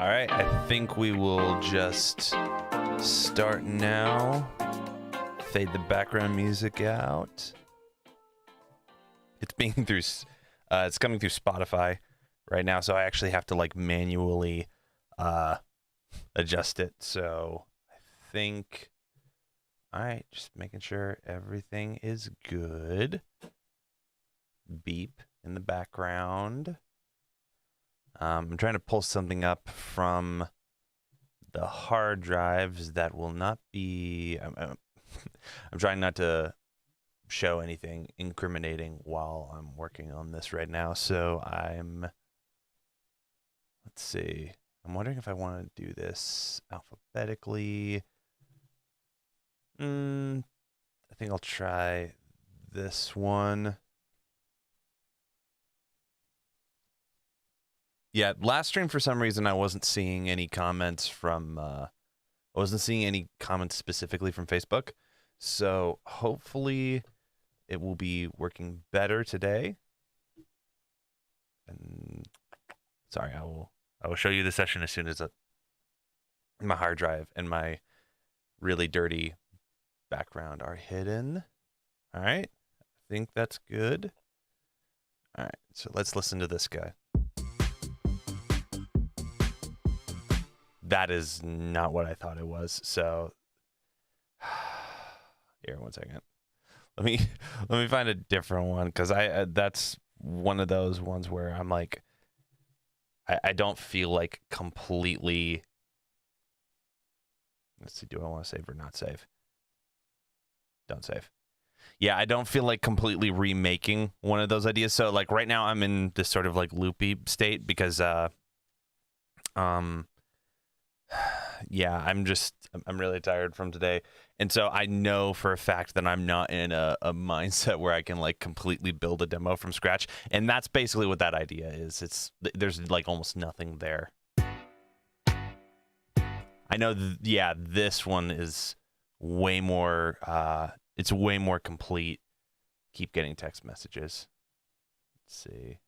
All right, I think we will just start now. Fade the background music out. It's being through, it's coming through Spotify right now, so I actually have to like manually adjust it. So I think, all right, just making sure everything is good. Beep in the background. I'm trying to pull something up from the hard drives that will not be. I'm trying not to show anything incriminating while I'm working on this right now. So let's see. I'm wondering if I want to do this alphabetically. I think I'll try this one. Yeah, last stream for some reason I wasn't seeing any comments from I wasn't seeing any comments specifically from Facebook. So hopefully it will be working better today. And sorry, I will show you the session as soon as my hard drive and my really dirty background are hidden. All right. I think that's good. All right. So let's listen to this guy. That is not what I thought it was. So here, 1 second. Let me find a different one, because that's one of those ones where I'm like, I don't feel like completely. Let's see, do I want to save or not save? Don't save. Yeah, I don't feel like completely remaking one of those ideas. So like right now I'm in this sort of like loopy state because yeah, I'm really tired from today. And so I know for a fact that I'm not in a mindset where I can like completely build a demo from scratch. And that's basically what that idea is. There's like almost nothing there. I know, yeah, this one is way more, it's way more complete. Keep getting text messages. Let's see.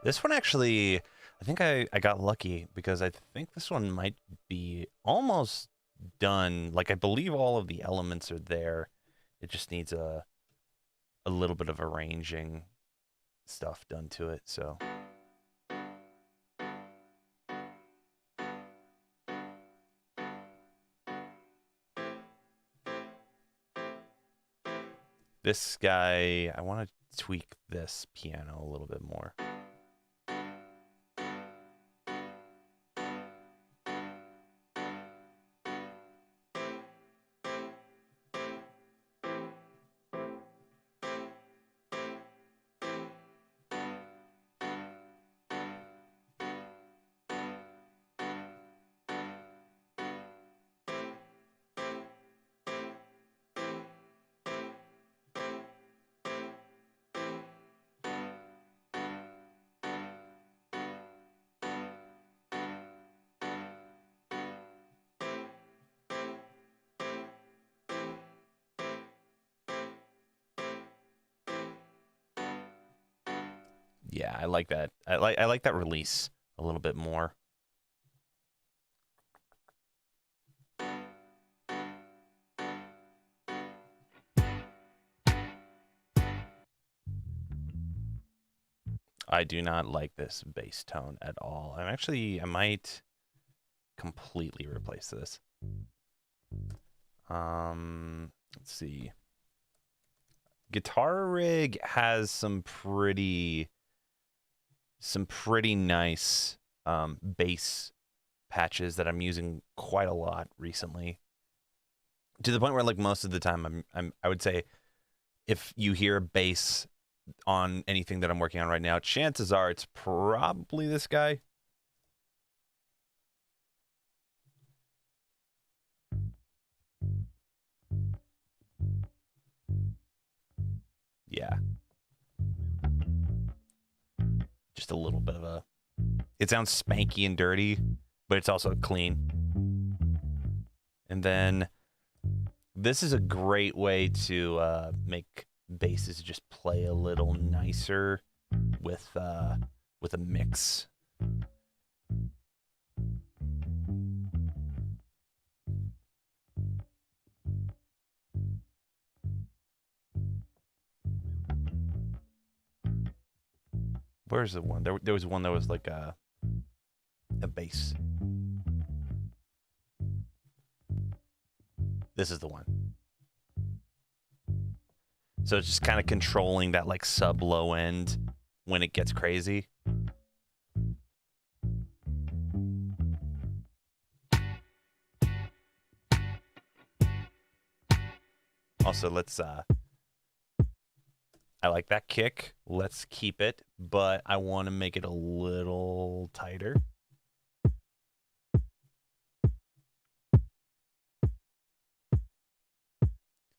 This one actually, I think I got lucky because I think this one might be almost done. Like I believe all of the elements are there. It just needs a little bit of arranging stuff done to it. So this guy, I want to tweak this piano a little bit more. Yeah, I like that. I like that release a little bit more. I do not like this bass tone at all. I might completely replace this. Let's see. Guitar Rig has some pretty nice bass patches that I'm using quite a lot recently. To the point where, like, most of the time I would say if you hear a bass on anything that I'm working on right now, chances are it's probably this guy. Yeah. Just a little bit of a... It sounds spanky and dirty, but it's also clean. And then this is a great way to make basses just play a little nicer with a mix. Where's the one? There was one that was like a bass. This is the one. So it's just kind of controlling that like sub low end when it gets crazy. Also, let's I like that kick. Let's keep it, but I want to make it a little tighter.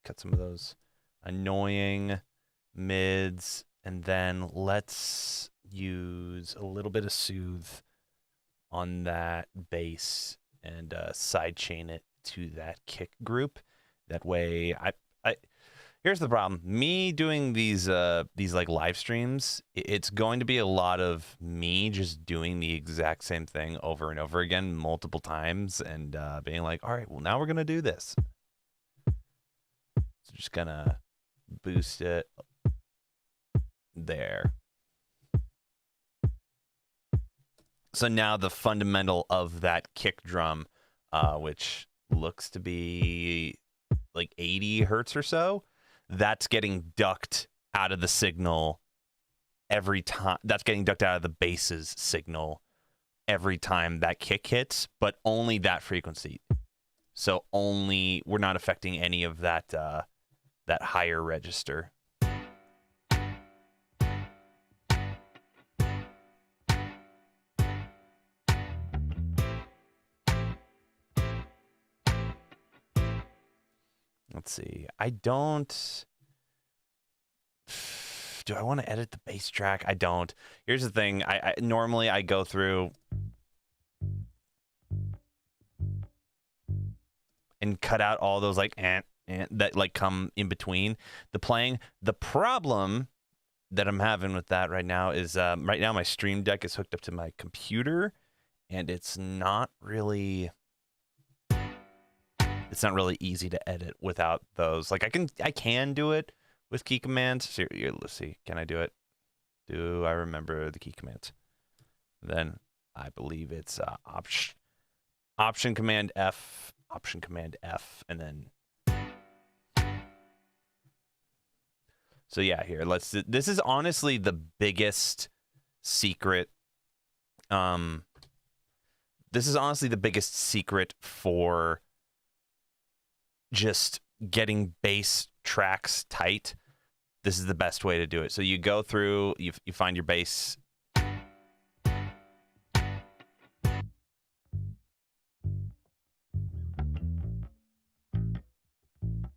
Cut some of those annoying mids, and then let's use a little bit of soothe on that bass and sidechain it to that kick group. That way, here's the problem. Me doing these like live streams, it's going to be a lot of me just doing the exact same thing over and over again multiple times and being like, all right, well, now we're going to do this. So just gonna boost it there. So now the fundamental of that kick drum, which looks to be like 80 hertz or so, that's getting ducked out of the signal every time. That's getting ducked out of the bass's signal every time that kick hits, but only that frequency. So we're not affecting any of that that higher register. Let's see. Do I want to edit the bass track? I don't. Here's the thing. I normally I go through and cut out all those like that like come in between the playing. The problem that I'm having with that right now is right now my Stream Deck is hooked up to my computer, and it's not really easy to edit without those. Like I can do it with key commands. So let's see, can I do it? Do I remember the key commands? Then I believe it's option command F, and then. So yeah, here this is honestly the biggest secret. This is honestly the biggest secret for just getting bass tracks tight. This is the best way to do it. So you go through, you find your bass.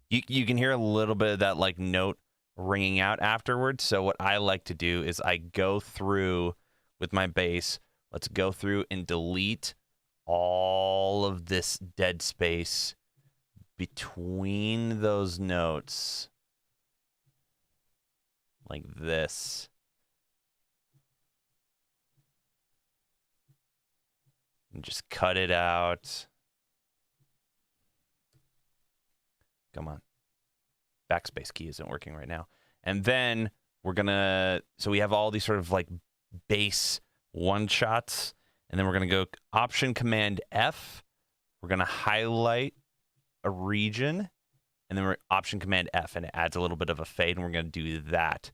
You can hear a little bit of that like note ringing out afterwards. So what I like to do is I go through with my bass. Let's go through and delete all of this dead space between those notes, like this. And just cut it out. Come on. Backspace key isn't working right now. And then we're gonna, so we have all these sort of like bass one shots, and then we're gonna go option command F. We're gonna highlight a region, and then we're Option Command F, and it adds a little bit of a fade, and we're going to do that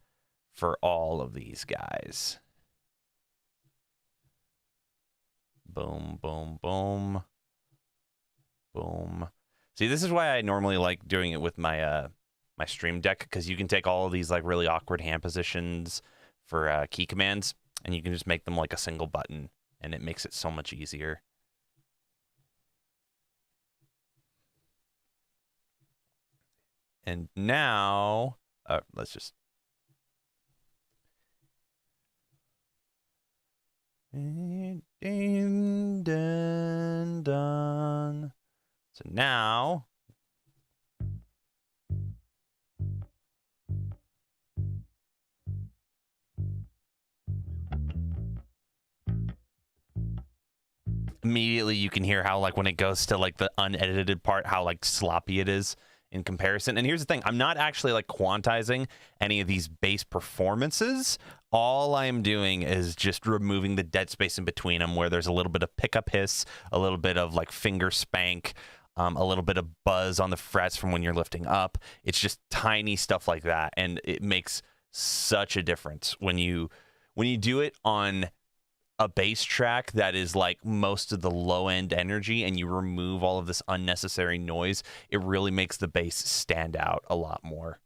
for all of these guys. Boom, boom, boom, boom. See, this is why I normally like doing it with my my Stream Deck, because you can take all of these like really awkward hand positions for key commands, and you can just make them like a single button, and it makes it so much easier. And now, let's just. Done. So now. Immediately you can hear how like when it goes to like the unedited part, how like sloppy it is in comparison. And here's the thing, I'm not actually like quantizing any of these bass performances. All I'm doing is just removing the dead space in between them, where there's a little bit of pickup hiss, a little bit of like finger spank, a little bit of buzz on the frets from when you're lifting up. It's just tiny stuff like that, and it makes such a difference when you do it on a bass track that is like most of the low end energy, and you remove all of this unnecessary noise. It really makes the bass stand out a lot more.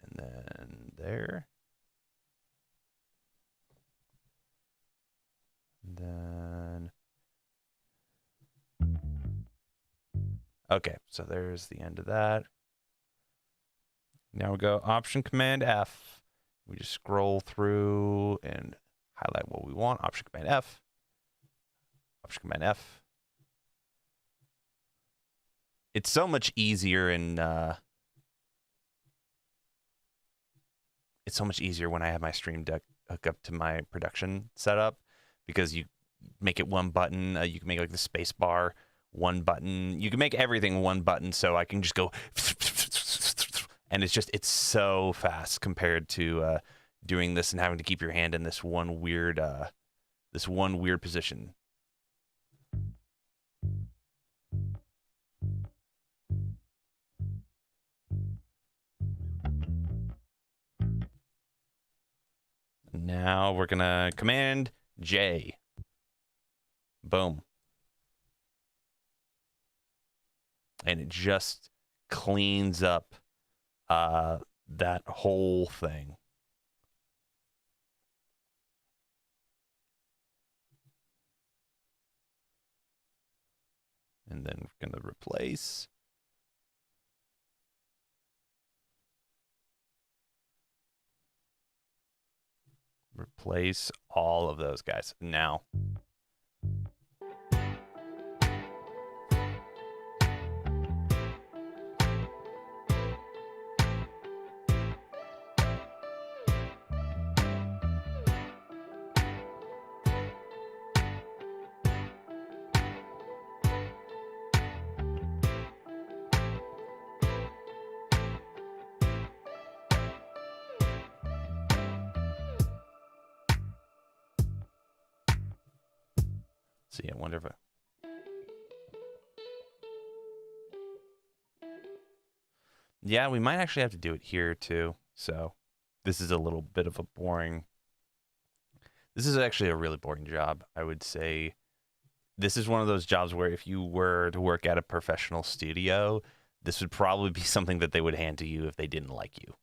And then there. And then. Okay, so there's the end of that. Now we go Option Command F. We just scroll through and highlight what we want. Option Command F. Option Command F. It's so much easier in it's so much easier when I have my Stream Deck hook up to my production setup, because you make it one button. You can make like the space bar one button. You can make everything one button, so I can just go and it's so fast compared to doing this and having to keep your hand in this one weird position. Now we're gonna Command J. Boom. And it just cleans up that whole thing. And then we're going to replace. Replace all of those guys. Now. See, I wonder if yeah, we might actually have to do it here too. So this is a little bit of a boring. This is actually a really boring job. I would say this is one of those jobs where if you were to work at a professional studio, this would probably be something that they would hand to you if they didn't like you.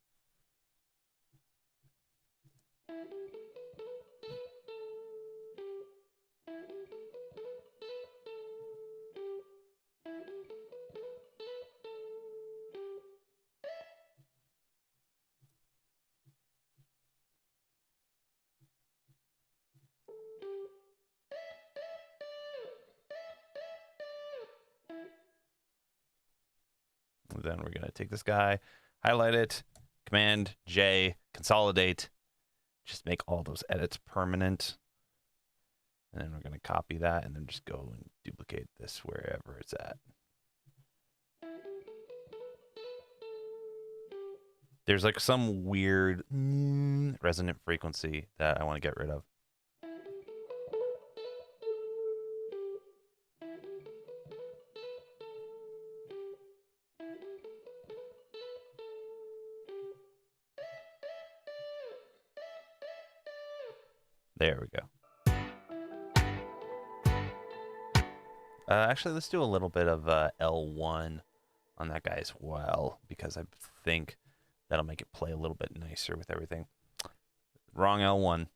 Then we're going to take this guy, highlight it, Command J, consolidate, just make all those edits permanent. And then we're going to copy that and then just go and duplicate this wherever it's at. There's like some weird resonant frequency that I want to get rid of. There we go. Actually, let's do a little bit of L1 on that guy as well, because I think that'll make it play a little bit nicer with everything. Wrong L1.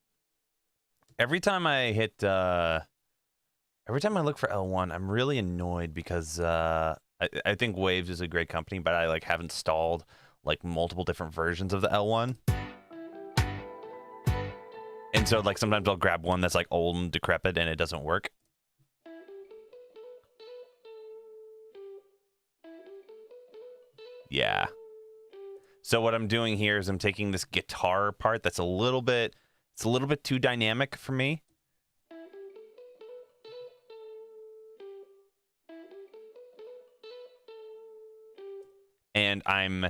Every time I hit, every time I look for L1, I'm really annoyed because I think Waves is a great company, but I like have installed like multiple different versions of the L1. And so like sometimes I'll grab one that's like old and decrepit and it doesn't work. Yeah. So what I'm doing here is I'm taking this guitar part that's a little bit, it's a little bit too dynamic for me. And I'm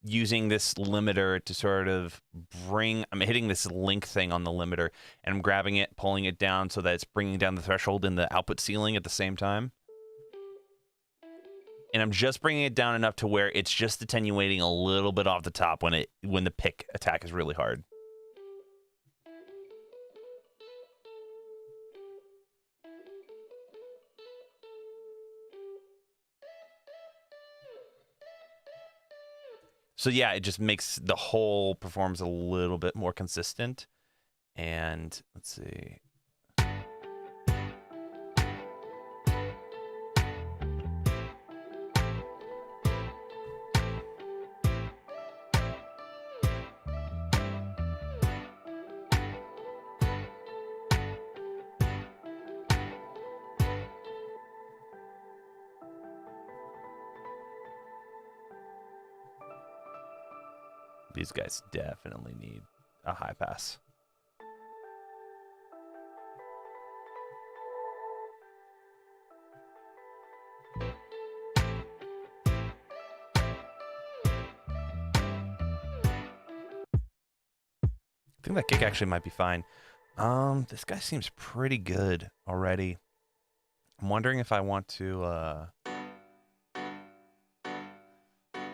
using this limiter to sort of bring, I'm hitting this link thing on the limiter and I'm grabbing it, pulling it down so that it's bringing down the threshold in the output ceiling at the same time. And I'm just bringing it down enough to where it's just attenuating a little bit off the top when the pick attack is really hard. So yeah, it just makes the whole performance a little bit more consistent. And let's see. These guys definitely need a high pass. I think that kick actually might be fine. This guy seems pretty good already. I'm wondering if I want to,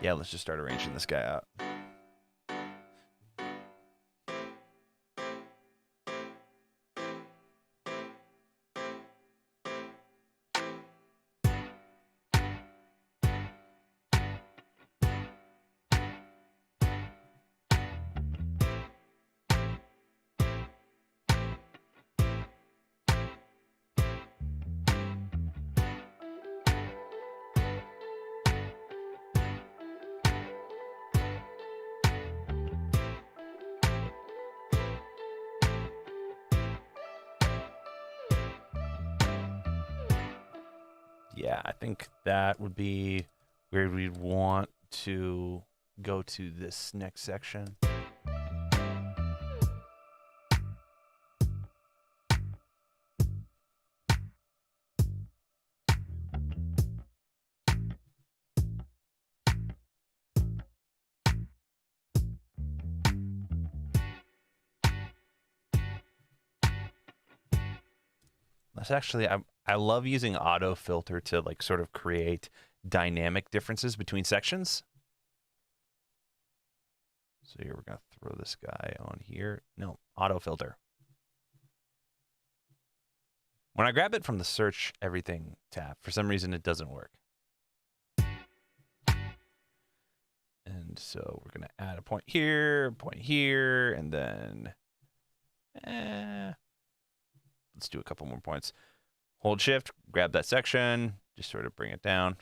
yeah, let's just start arranging this guy out. Yeah, I think that would be where we'd want to go to this next section. That's actually, I love using auto filter to like sort of create dynamic differences between sections. So here we're going to throw this guy on here. No, auto filter. When I grab it from the search everything tab, for some reason it doesn't work. And so we're going to add a point here, and then let's do a couple more points. Hold shift, grab that section, just sort of bring it down.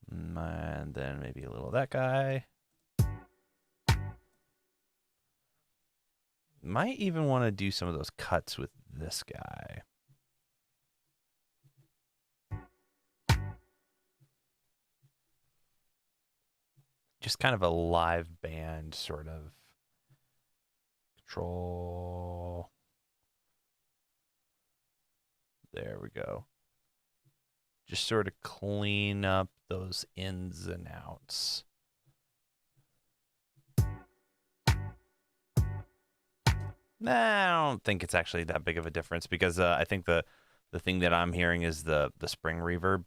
And then maybe a little of that guy. Might even want to do some of those cuts with this guy. Just kind of a live band sort of control. There we go. Just sort of clean up those ins and outs. Nah, I don't think it's actually that big of a difference because I think the thing that I'm hearing is the spring reverb.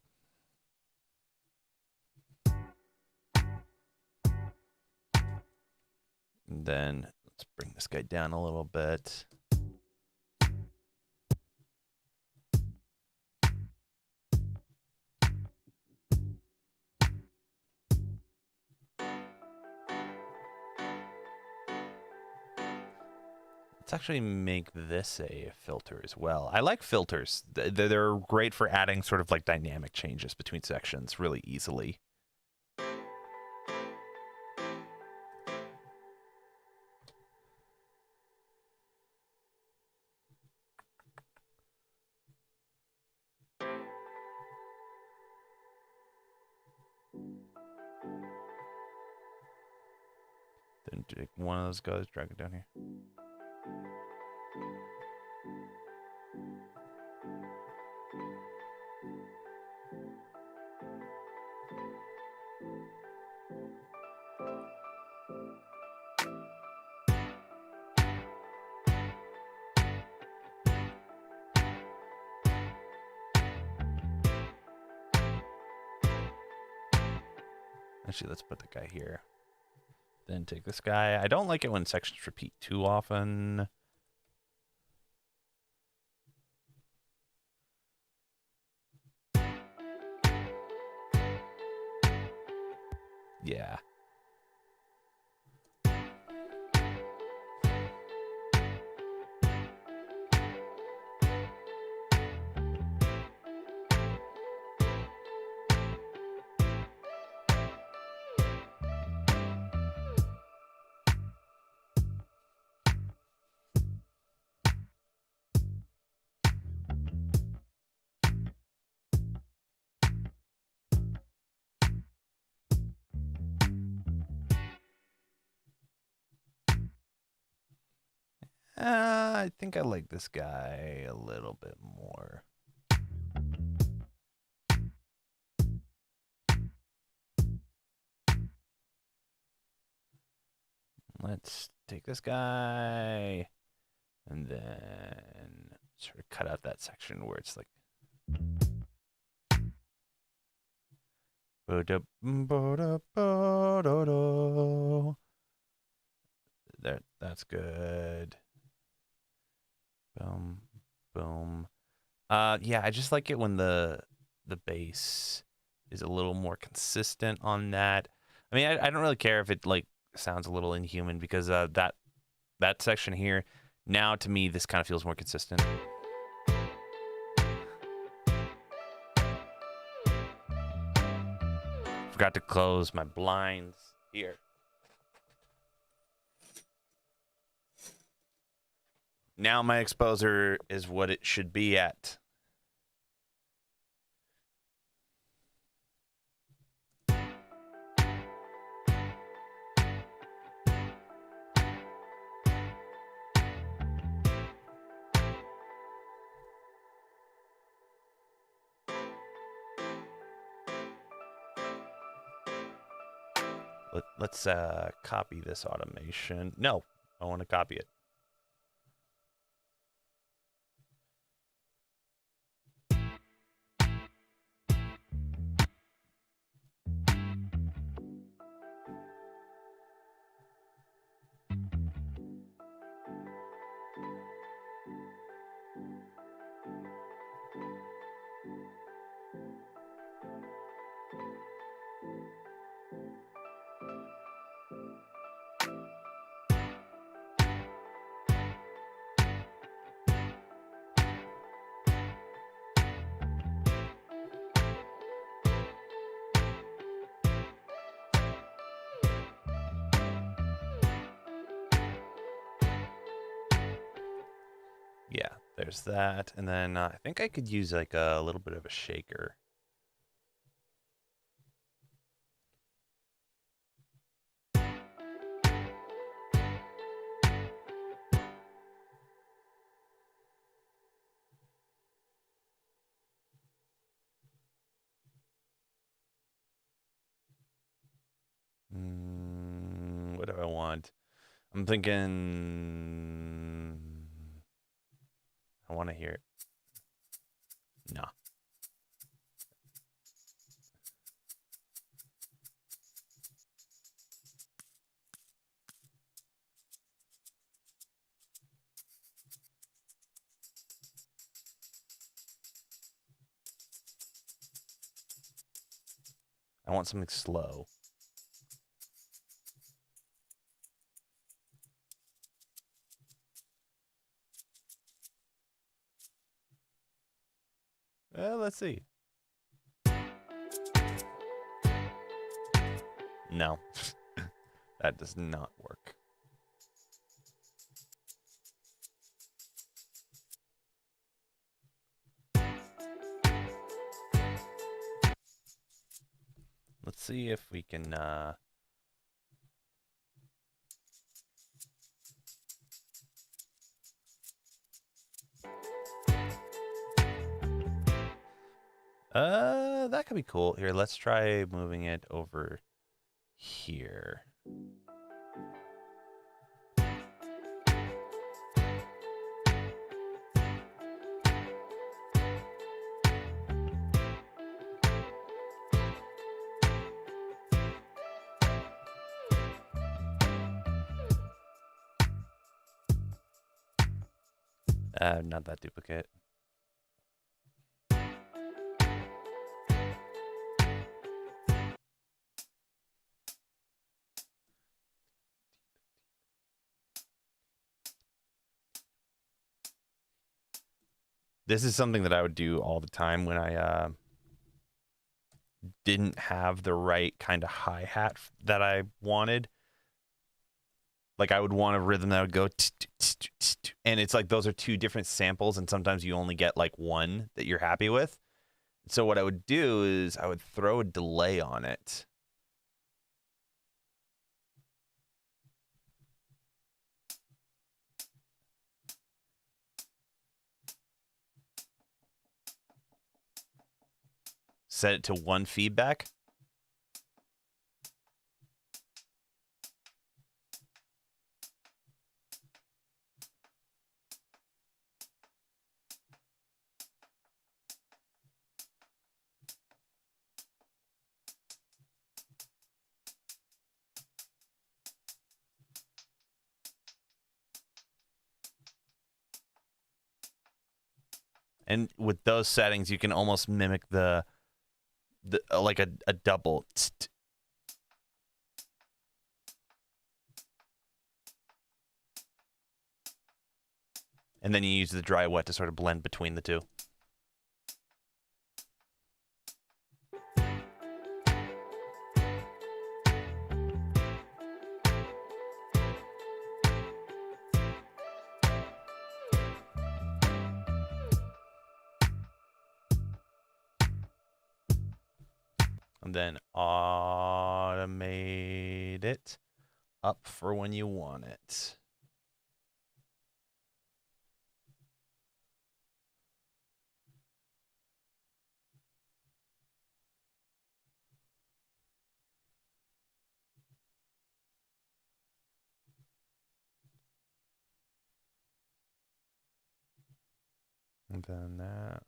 And then let's bring this guy down a little bit. Let's actually make this a filter as well. I like filters. They're great for adding sort of like dynamic changes between sections really easily. Then take one of those guys, drag it down here. Actually, let's put the guy here. Then take this guy. I don't like it when sections repeat too often. Yeah. I think I like this guy a little bit more. Let's take this guy and then sort of cut out that section where it's like that's good. Boom, boom. Yeah, I just like it when the bass is a little more consistent on that. I mean, I don't really care if it like sounds a little inhuman because that section here, now to me this kind of feels more consistent. Forgot to close my blinds here. Now my exposure is what it should be at. Let's copy this automation. No, I want to copy it. Yeah, there's that. And then I think I could use like a little bit of a shaker. What do I want? I'm thinking I want to hear it. No. I want something slow. Let's see. No, that does not work. Let's see if we can that could be cool. Here, let's try moving it over here. Not that duplicate. This is something that I would do all the time when I didn't have the right kind of hi-hat that I wanted. Like I would want a rhythm that would go, and it's like those are two different samples, and sometimes you only get like one that you're happy with. So what I would do is I would throw a delay on it. Set it to 1 feedback. And with those settings, you can almost mimic the like a double. And then you use the dry wet to sort of blend between the two. And then automate it up for when you want it. And then that.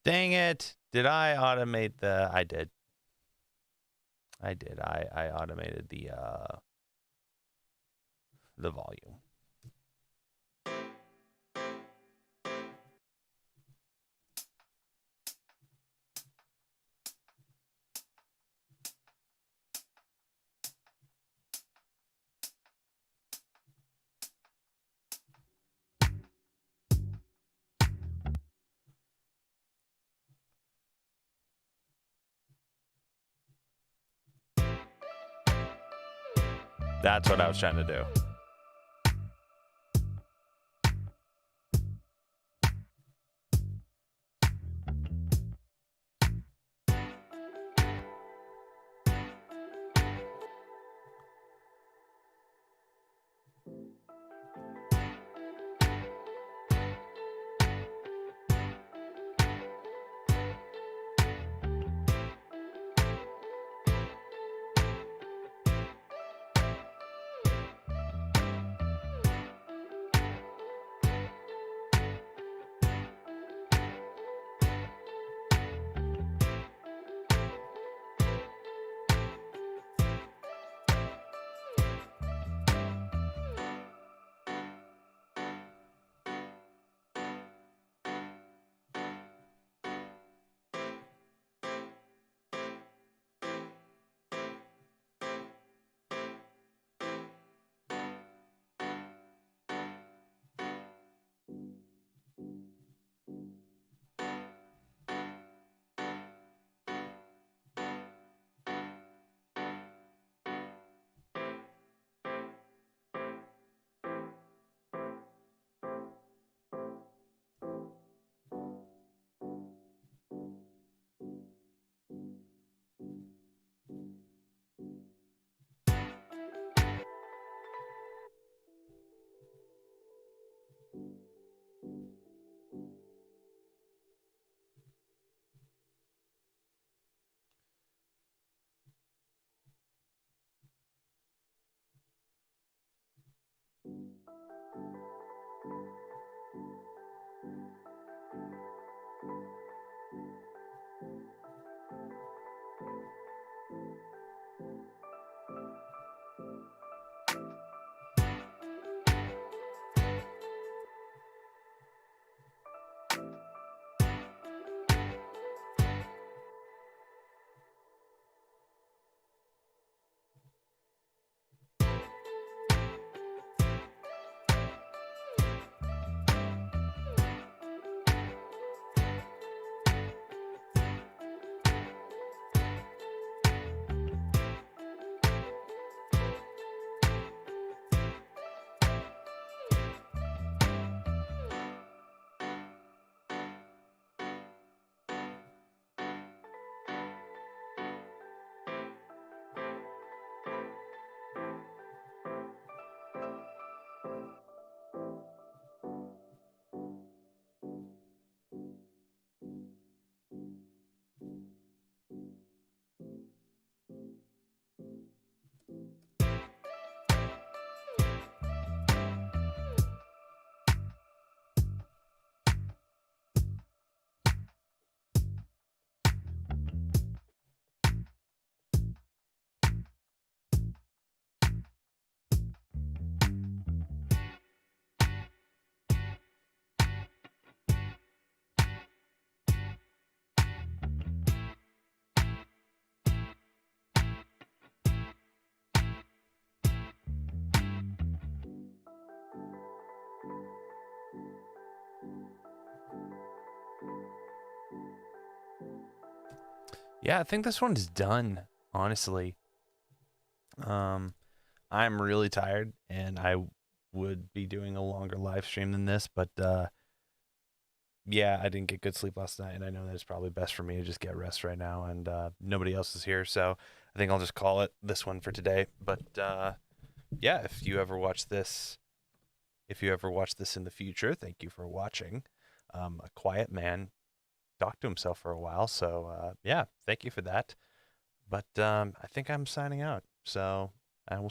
Dang it. Did I automate the... I did. I did. I automated the volume. That's what I was trying to do. Yeah, I think this one's done, honestly. Um, I'm really tired, and I would be doing a longer live stream than this, but yeah, I didn't get good sleep last night, and I know that it's probably best for me to just get rest right now, and nobody else is here, so I think I'll just call it this one for today. But yeah, if you ever watch this in the future, thank you for watching. A quiet man talked to himself for a while, so yeah, thank you for that. But I think I'm signing out, so I will